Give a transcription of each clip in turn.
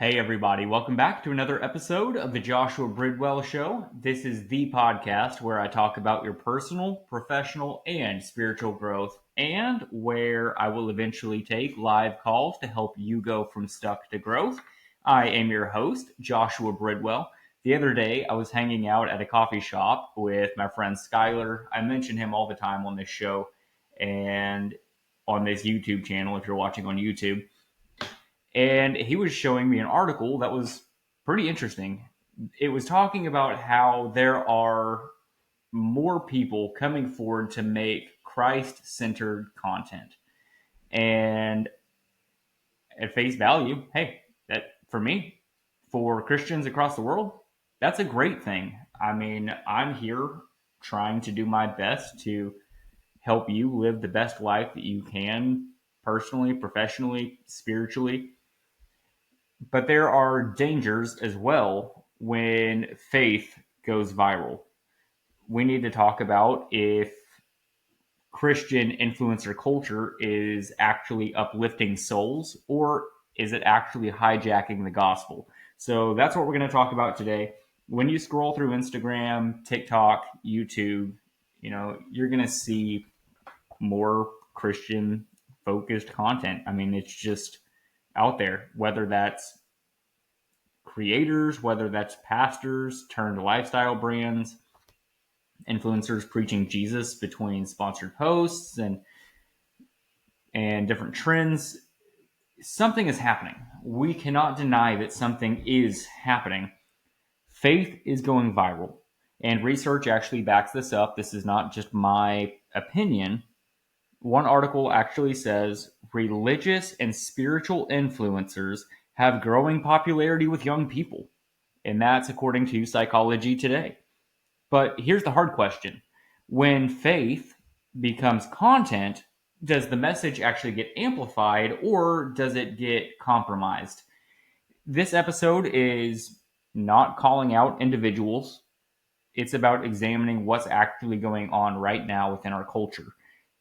Hey, everybody. Welcome back to another episode of the Joshua Bridwell Show. This is the podcast where I talk about your personal, professional, and spiritual growth, and where I will eventually take live calls to help you go from stuck to growth. I am your host, Joshua Bridwell. The other day, I was hanging out at a coffee shop with my friend Skylar. I mention him all the time on this show and on this YouTube channel if you're watching on YouTube. And he was showing me an article that was pretty interesting. It was talking about how there are more people coming forward to make Christ centered content. And at face value, hey, that for me, for Christians across the world, that's a great thing. I mean, I'm here trying to do my best to help you live the best life that you can personally, professionally, spiritually. But there are dangers as well when faith goes viral. We need to talk about if Christian influencer culture is actually uplifting souls or is it actually hijacking the gospel? So that's what we're going to talk about today. When you scroll through Instagram, TikTok, YouTube, you're going to see more Christian focused content. I mean, it's just out there, whether that's creators, whether that's pastors turned lifestyle brands, influencers preaching Jesus between sponsored posts and different trends. Something is happening. We cannot deny that something is happening. Faith is going viral, and research actually backs this up. This is not just my opinion. One article actually says religious and spiritual influencers have growing popularity with young people. And that's according to Psychology Today. But here's the hard question. When faith becomes content, does the message actually get amplified or does it get compromised? This episode is not calling out individuals. It's about examining what's actually going on right now within our culture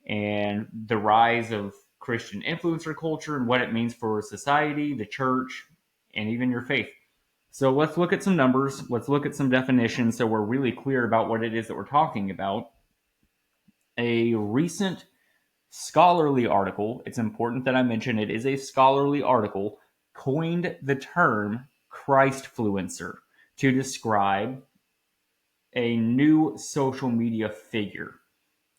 and the rise of Christian influencer culture and what it means for society, the church, and even your faith. So let's look at some numbers. Let's look at some definitions so we're really clear about what it is that we're talking about. A recent scholarly article, it's important that I mention it is a scholarly article, coined the term Christfluencer to describe a new social media figure.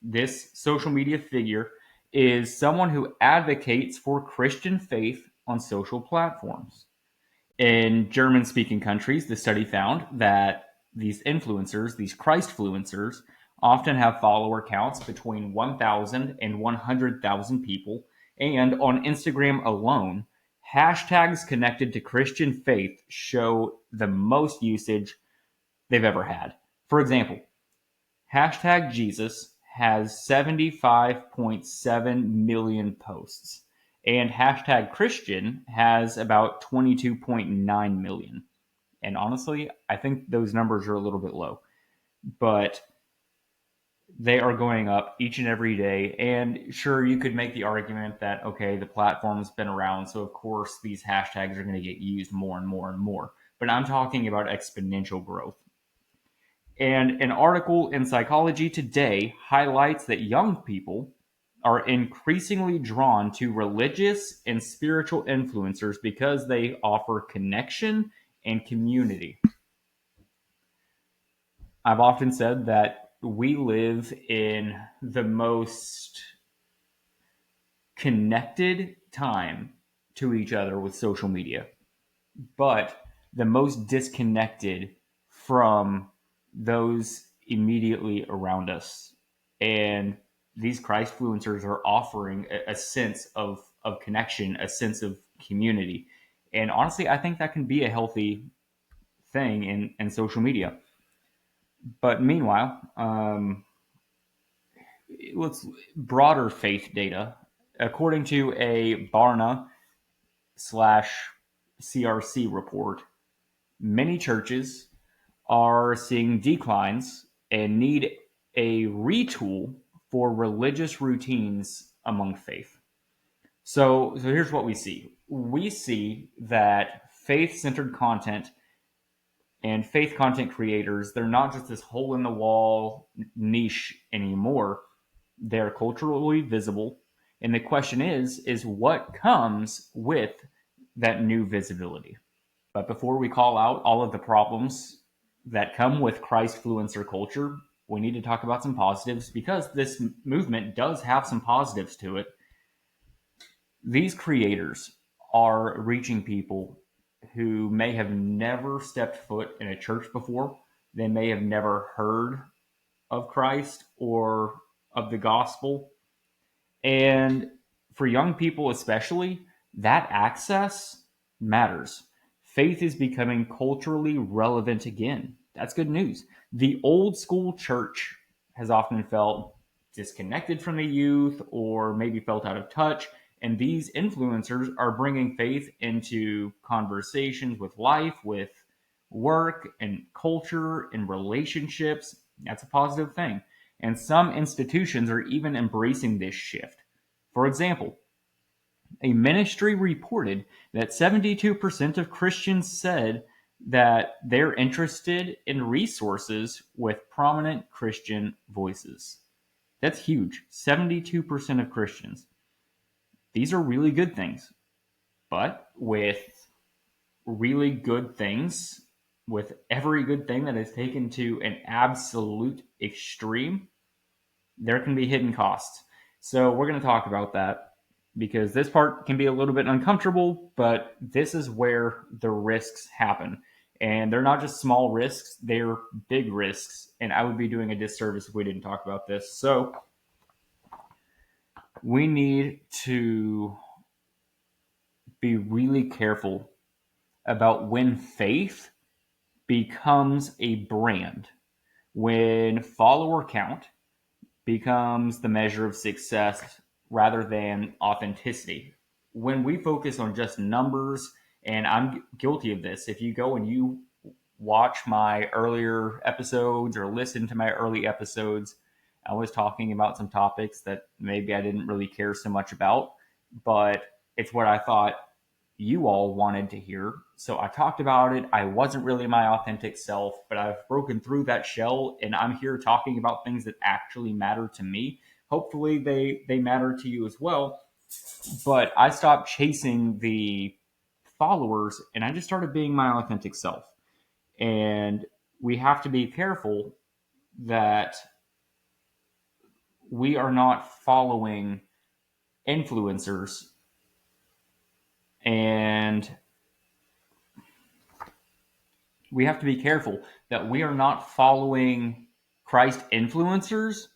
This social media figure is someone who advocates for Christian faith on social platforms. In German-speaking countries, the study found that these influencers, these Christfluencers, often have follower counts between 1,000 and 100,000 people, and on Instagram alone, hashtags connected to Christian faith show the most usage they've ever had. For example, hashtag Jesus has 75.7 million posts, and hashtag Christian has about 22.9 million. And honestly, I think those numbers are a little bit low, but they are going up each and every day. And sure, you could make the argument that, okay, the platform's been around, so of course these hashtags are going to get used more and more and more. But I'm talking about exponential growth. And an article in Psychology Today highlights that young people are increasingly drawn to religious and spiritual influencers because they offer connection and community. I've often said that we live in the most connected time to each other with social media, but the most disconnected from those immediately around us. And these Christfluencers are offering a sense of connection, a sense of community. And honestly, I think that can be a healthy thing in social media. But meanwhile, let's broader faith data. According to a Barna/CRC report, many churches are seeing declines and need a retool for religious routines among faith. So here's what we see. We see that faith-centered content and faith content creators, they're not just this hole in the wall niche anymore. They're culturally visible. And the question is what comes with that new visibility? But before we call out all of the problems that come with Christfluencer culture, we need to talk about some positives because this movement does have some positives to it. These creators are reaching people who may have never stepped foot in a church before. They may have never heard of Christ or of the gospel. And for young people, especially, that access matters. Faith is becoming culturally relevant again. That's good news. The old school church has often felt disconnected from the youth or maybe felt out of touch. And these influencers are bringing faith into conversations with life, with work and culture and relationships. That's a positive thing. And some institutions are even embracing this shift. For example, a ministry reported that 72% of Christians said that they're interested in resources with prominent Christian voices. That's huge. 72% of Christians. These are really good things. But with really good things, with every good thing that is taken to an absolute extreme, there can be hidden costs. So we're going to talk about that because this part can be a little bit uncomfortable, but this is where the risks happen. And they're not just small risks, they're big risks. And I would be doing a disservice if we didn't talk about this. So we need to be really careful about when faith becomes a brand, when follower count becomes the measure of success rather than authenticity. When we focus on just numbers, and I'm guilty of this, if you go and you watch my earlier episodes or listen to my early episodes, I was talking about some topics that maybe I didn't really care so much about, but it's what I thought you all wanted to hear. So I talked about it. I wasn't really my authentic self, but I've broken through that shell and I'm here talking about things that actually matter to me. Hopefully they matter to you as well. But I stopped chasing the followers and I just started being my authentic self. And we have to be careful that we are not following influencers and we have to be careful that we are not following Christ influencers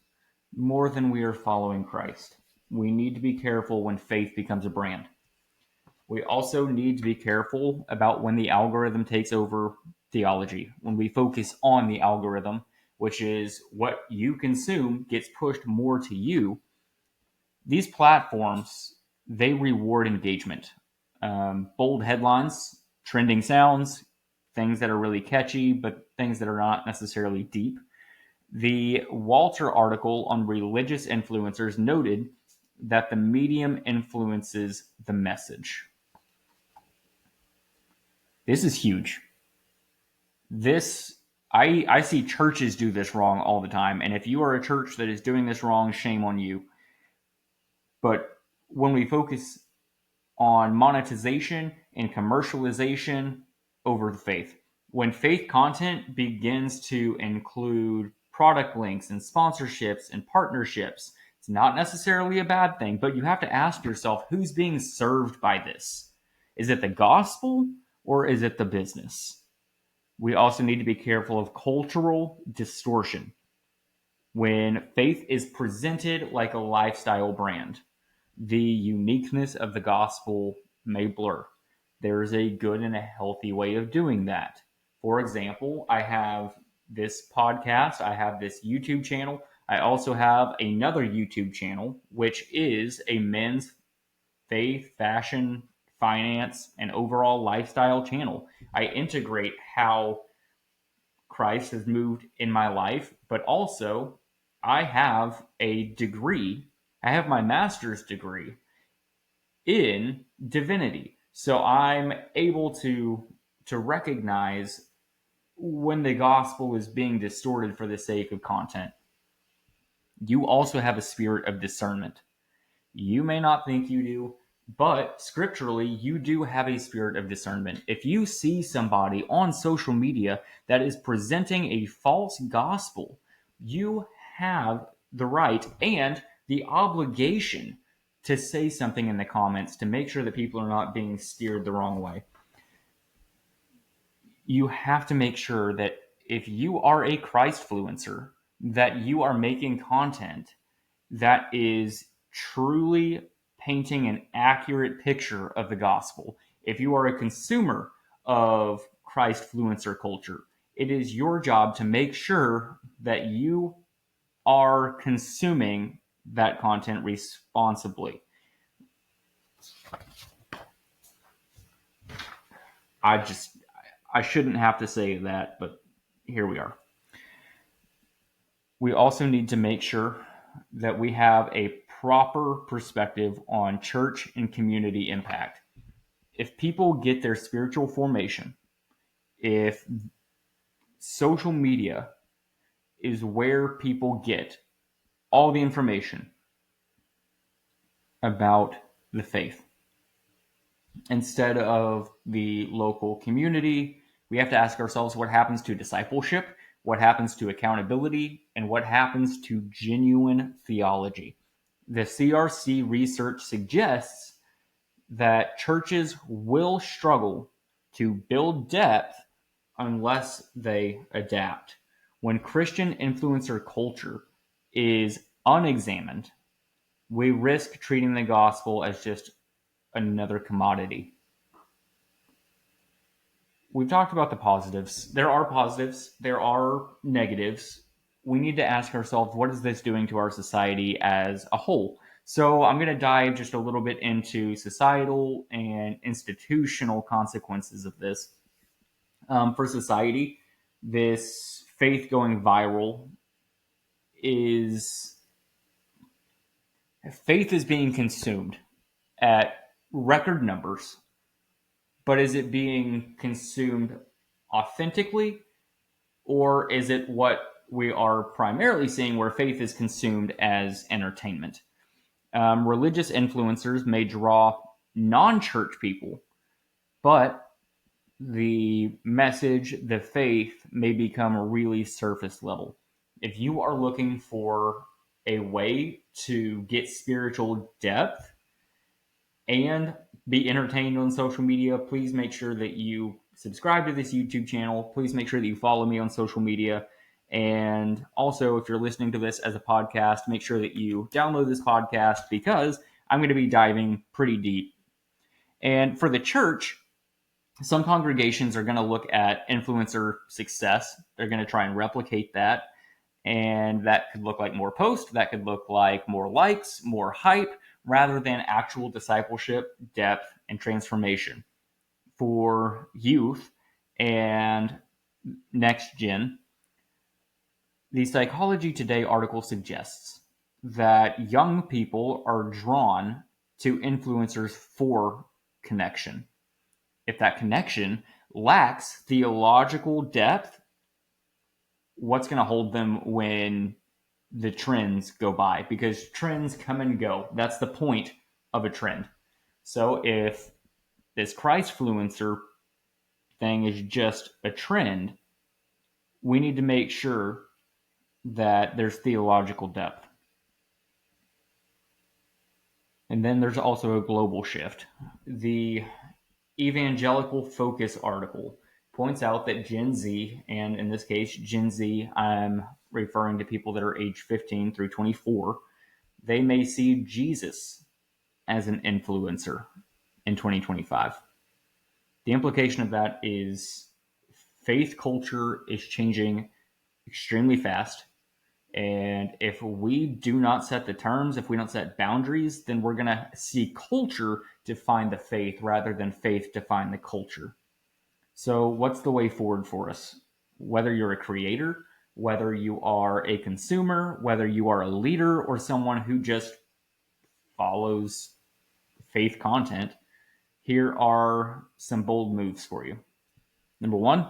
more than we are following Christ. We need to be careful when faith becomes a brand. We also need to be careful about when the algorithm takes over theology, when we focus on the algorithm, which is what you consume gets pushed more to you. These platforms, they reward engagement. Bold headlines, trending sounds, things that are really catchy, but things that are not necessarily deep. The Walter article on religious influencers noted that the medium influences the message. This is huge. I see churches do this wrong all the time. And if you are a church that is doing this wrong, shame on you. But when we focus on monetization and commercialization over the faith, when faith content begins to include product links and sponsorships and partnerships, it's not necessarily a bad thing, but you have to ask yourself, who's being served by this? Is it the gospel or is it the business? We also need to be careful of cultural distortion. When faith is presented like a lifestyle brand, the uniqueness of the gospel may blur. There is a good and a healthy way of doing that. For example, I have this podcast, I have this YouTube channel. I also have another YouTube channel, which is a men's faith, fashion, finance, and overall lifestyle channel. I integrate how Christ has moved in my life, but also I have a degree. I have my master's degree in divinity. So I'm able to recognize when the gospel is being distorted for the sake of content. You also have a spirit of discernment. You may not think you do, but scripturally, you do have a spirit of discernment. If you see somebody on social media that is presenting a false gospel, you have the right and the obligation to say something in the comments to make sure that people are not being steered the wrong way. You have to make sure that if you are a Christfluencer, that you are making content that is truly painting an accurate picture of the gospel. If you are a consumer of Christfluencer culture, it is your job to make sure that you are consuming that content responsibly. I shouldn't have to say that, but here we are. We also need to make sure that we have a proper perspective on church and community impact. If people get their spiritual formation, if social media is where people get all the information about the faith, instead of the local community, we have to ask ourselves what happens to discipleship, what happens to accountability, and what happens to genuine theology. The CRC research suggests that churches will struggle to build depth unless they adapt. When Christian influencer culture is unexamined, we risk treating the gospel as just another commodity. We've talked about the positives. There are positives, there are negatives. We need to ask ourselves, what is this doing to our society as a whole? So I'm going to dive just a little bit into societal and institutional consequences of this. For society, this faith going viral is faith is being consumed at record numbers, but is it being consumed authentically, or is it what we are primarily seeing where faith is consumed as entertainment? Religious influencers may draw non-church people, but the message, the faith may become really surface level. If you are looking for a way to get spiritual depth and be entertained on social media, please make sure that you subscribe to this YouTube channel. Please make sure that you follow me on social media. And also, if you're listening to this as a podcast, make sure that you download this podcast because I'm going to be diving pretty deep. And for the church, some congregations are going to look at influencer success. They're going to try and replicate that. And that could look like more posts. That could look like more likes, more hype, rather than actual discipleship, depth, and transformation. For youth and next gen, the Psychology Today article suggests that young people are drawn to influencers for connection. If that connection lacks theological depth, what's going to hold them when the trends go by? Because trends come and go. That's the point of a trend. So if this Christfluencer thing is just a trend, we need to make sure that there's theological depth. And then there's also a global shift. The Evangelical Focus article points out that Gen Z, and in this case, Gen Z, I'm referring to people that are age 15 through 24, they may see Jesus as an influencer in 2025. The implication of that is faith culture is changing extremely fast. And if we do not set the terms, if we don't set boundaries, then we're going to see culture define the faith rather than faith define the culture. So what's the way forward for us? Whether you're a creator, whether you are a consumer, whether you are a leader or someone who just follows faith content, Here are some bold moves for you. Number one,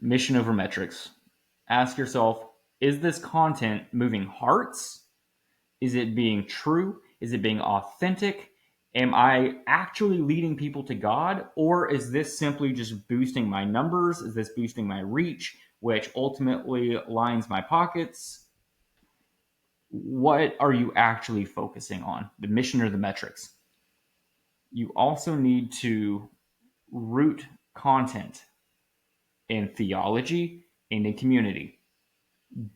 mission over metrics. Ask yourself, is this content moving hearts? Is it being true? Is it being authentic? Am I actually leading people to God? Or is this simply just boosting my numbers? Is this boosting my reach, which ultimately lines my pockets? What are you actually focusing on, the mission or the metrics? You also need to root content in theology and in community.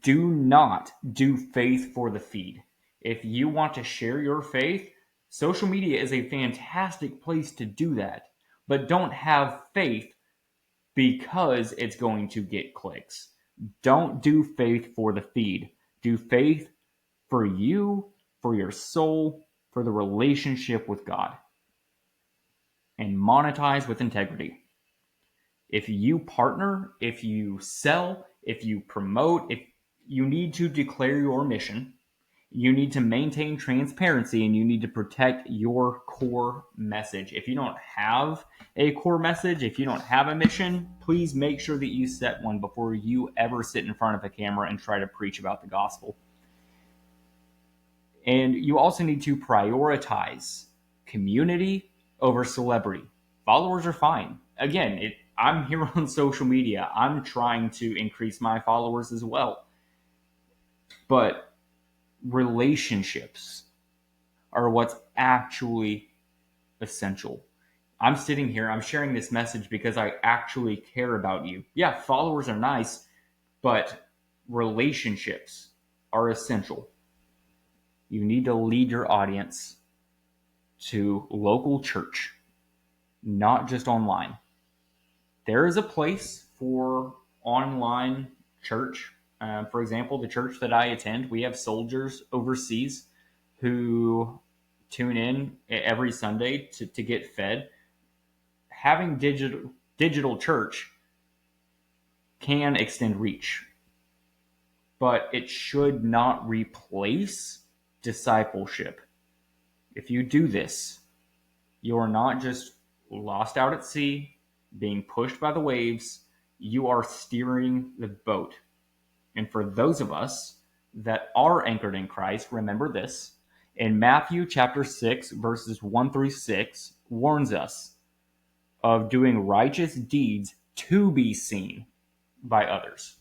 Do not do faith for the feed. If you want to share your faith, social media is a fantastic place to do that. But don't have faith because it's going to get clicks. Don't do faith for the feed. Do faith for you, for your soul, for the relationship with God. And monetize with integrity. If you partner, if you sell, if you promote, if you need to declare your mission, you need to maintain transparency, and you need to protect your core message. If you don't have a core message, if you don't have a mission, please make sure that you set one before you ever sit in front of a camera and try to preach about the gospel. And you also need to prioritize community over celebrity. Followers are fine. Again, I'm here on social media. I'm trying to increase my followers as well. But relationships are what's actually essential. I'm sitting here, I'm sharing this message because I actually care about you. Yeah, followers are nice, but relationships are essential. You need to lead your audience to local church, not just online. There is a place for online church. For example, the church that I attend, we have soldiers overseas who tune in every Sunday to get fed. Having digital church can extend reach, but it should not replace discipleship. If you do this, you are not just lost out at sea, being pushed by the waves. You are steering the boat. And for those of us that are anchored in Christ, remember this. In Matthew chapter 6, verses 1 through 6, warns us of doing righteous deeds to be seen by others.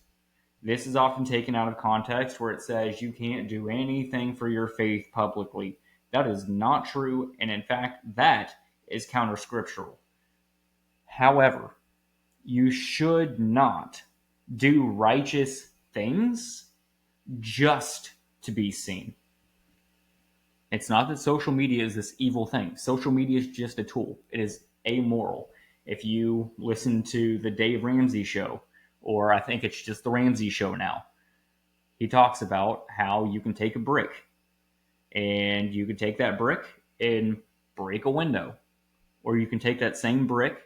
This is often taken out of context where it says you can't do anything for your faith publicly. That is not true, and in fact, that is counter-scriptural. However, you should not do righteous things just to be seen. It's not that social media is this evil thing. Social media is just a tool. It is amoral. If you listen to the Dave Ramsey show, or I think it's just the Ramsey show now, he talks about how you can take a brick and you can take that brick and break a window, or you can take that same brick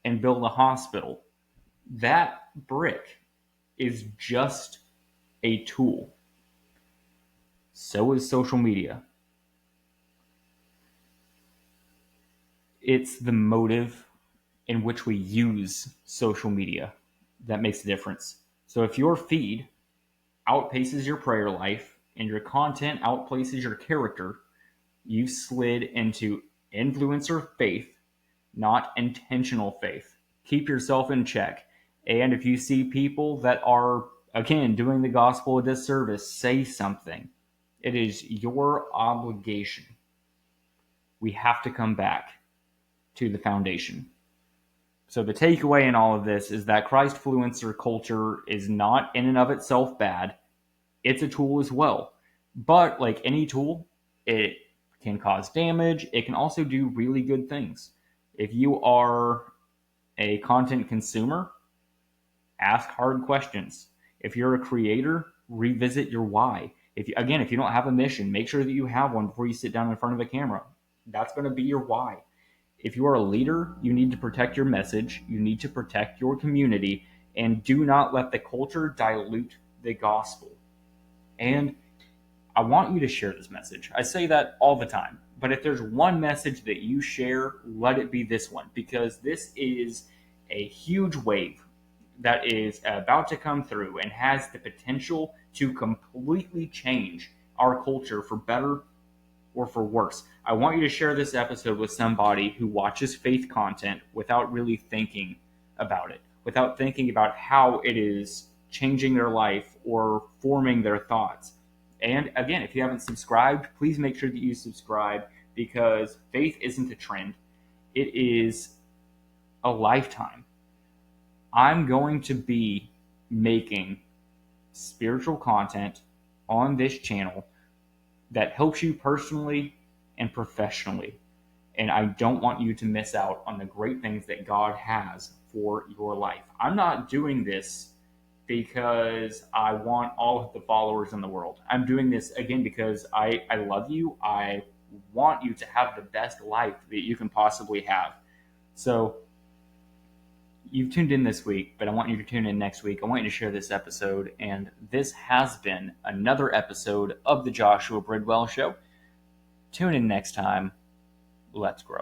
and build a hospital. That brick is just a tool. So is social media. It's the motive in which we use social media that makes a difference. So if your feed outpaces your prayer life and your content outpaces your character, you slid into influencer faith, not intentional faith. Keep yourself in check. And if you see people that are, again, doing the gospel a disservice, say something. It is your obligation. We have to come back to the foundation. So the takeaway in all of this is that Christfluencer culture is not in and of itself bad. It's a tool as well. But like any tool, it can cause damage. It can also do really good things. If you are a content consumer, ask hard questions. If you're a creator, revisit your why. If you don't have a mission, make sure that you have one before you sit down in front of a camera. That's going to be your why. If you are a leader, you need to protect your message. You need to protect your community, and do not let the culture dilute the gospel. And I want you to share this message. I say that all the time. But if there's one message that you share, let it be this one, because this is a huge wave that is about to come through and has the potential to completely change our culture for better or for worse. I want you to share this episode with somebody who watches faith content without really thinking about it, without thinking about how it is changing their life or forming their thoughts. And again, if you haven't subscribed, please make sure that you subscribe, because faith isn't a trend, it is a lifetime. I'm going to be making spiritual content on this channel that helps you personally and professionally. And I don't want you to miss out on the great things that God has for your life. I'm not doing this because I want all of the followers in the world. I'm doing this, again, because I love you. I want you to have the best life that you can possibly have. So you've tuned in this week, but I want you to tune in next week. I want you to share this episode. And this has been another episode of the Joshua Bridwell Show. Tune in next time. Let's grow.